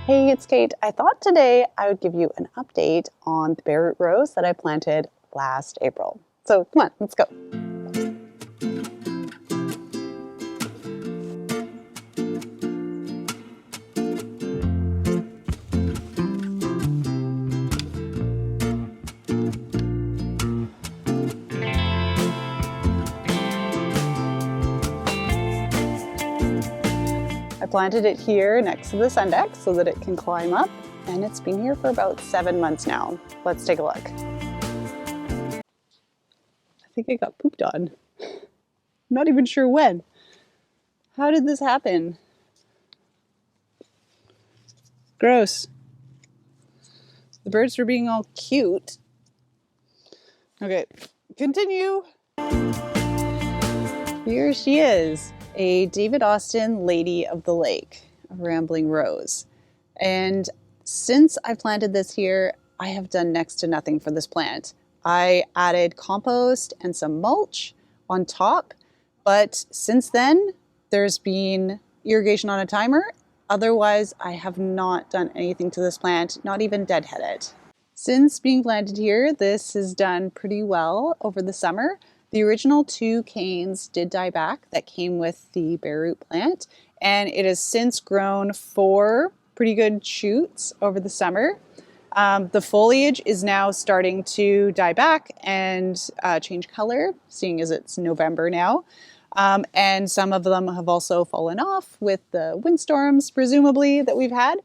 Hey, it's Kate. I thought today I would give you an update on the bare root rose that I planted last April. So come on, let's go. I planted it here next to the Sundex so that it can climb up, and it's been here for about 7 months now. Let's take a look. I think it got pooped on. I'm not even sure when. How did this happen? Gross. The birds were being all cute. Okay, continue. Here she is, a David Austin Lady of the Lake, a rambling rose. And since I planted this here, I have done next to nothing for this plant. I added compost and some mulch on top, but since then there's been irrigation on a timer. Otherwise, I have not done anything to this plant, not even deadhead it. Since being planted here, this has done pretty well over the summer. The original 2 canes did die back that came with the bare root plant, and it has since grown 4 pretty good shoots over the summer. The foliage is now starting to die back and change color, seeing as it's November now. And some of them have also fallen off with the windstorms, presumably, that we've had.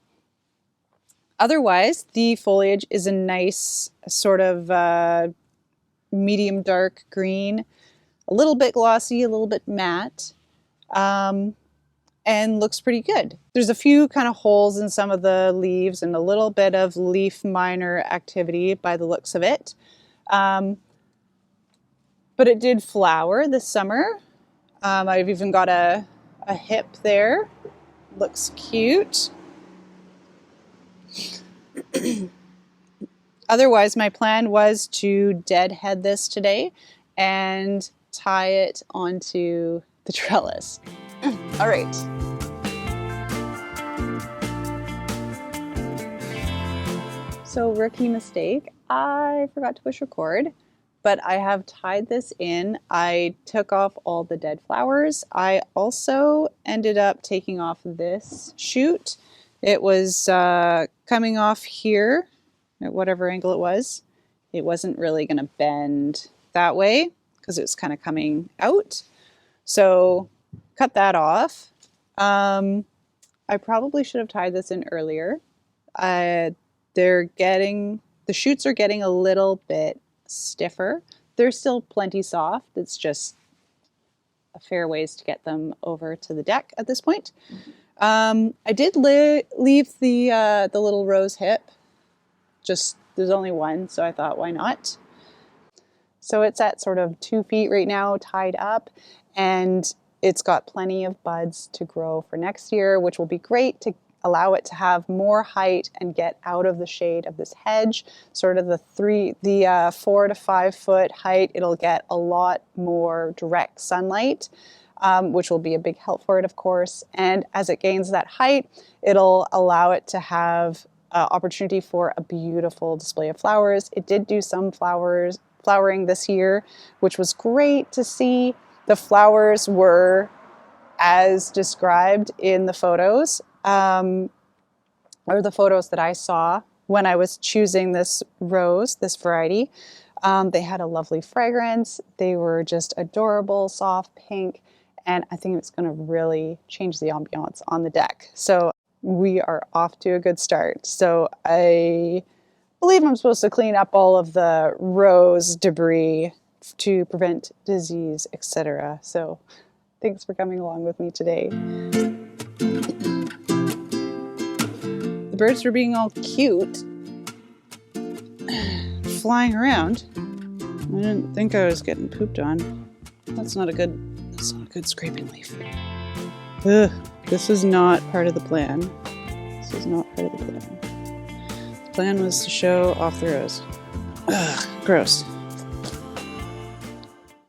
Otherwise, the foliage is a nice sort of medium dark green, a little bit glossy, a little bit matte, and looks pretty good. There's a few kind of holes in some of the leaves and a little bit of leaf miner activity by the looks of it. But it did flower this summer. I've even got a hip there. Looks cute. Otherwise, my plan was to deadhead this today and tie it onto the trellis. All right. So, rookie mistake, I forgot to push record, but I have tied this in. I took off all the dead flowers. I also ended up taking off this shoot. It was coming off here at whatever angle it was. It wasn't really going to bend that way because it was kind of coming out. So cut that off. I probably should have tied this in earlier. The shoots are getting a little bit stiffer. They're still plenty soft. It's just a fair ways to get them over to the deck at this point. I did leave the little rose hip. Just there's only one, so I thought, why not? So it's at sort of 2 feet right now, tied up, and it's got plenty of buds to grow for next year, which will be great to allow it to have more height and get out of the shade of this hedge. Sort of the 4 to 5 foot height, it'll get a lot more direct sunlight, which will be a big help for it, of course. And as it gains that height, it'll allow it to have opportunity for a beautiful display of flowers. It did do some flowering this year, which was great to see. The flowers were as described in the photos, or the photos that I saw when I was choosing this rose, this variety. They had a lovely fragrance. They were just adorable, soft pink, and I think it's going to really change the ambiance on the deck. So we are off to a good start. So I believe I'm supposed to clean up all of the rose debris to prevent disease, etc. So thanks for coming along with me today. The birds were being all cute, flying around. I didn't think I was getting pooped on. That's not a good scraping leaf. Ugh, this is not part of the plan. This is not part of the plan. The plan was to show off the rose. Ugh, gross.